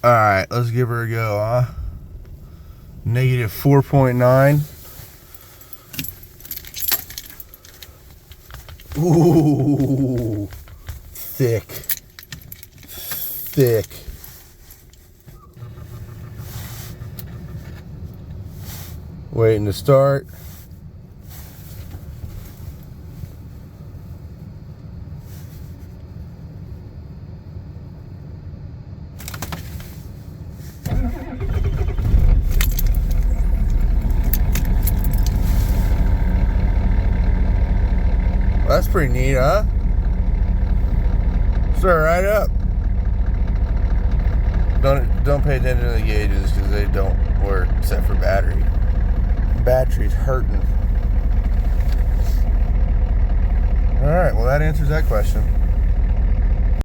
Alright, let's give her a go, huh? Negative 4.9. Ooh, thick. Thick. Waiting to start. Well, that's pretty neat, huh? Start right up. Don't pay attention to the gauges because they don't work except for battery. Battery's hurting. All right, well that answers that question.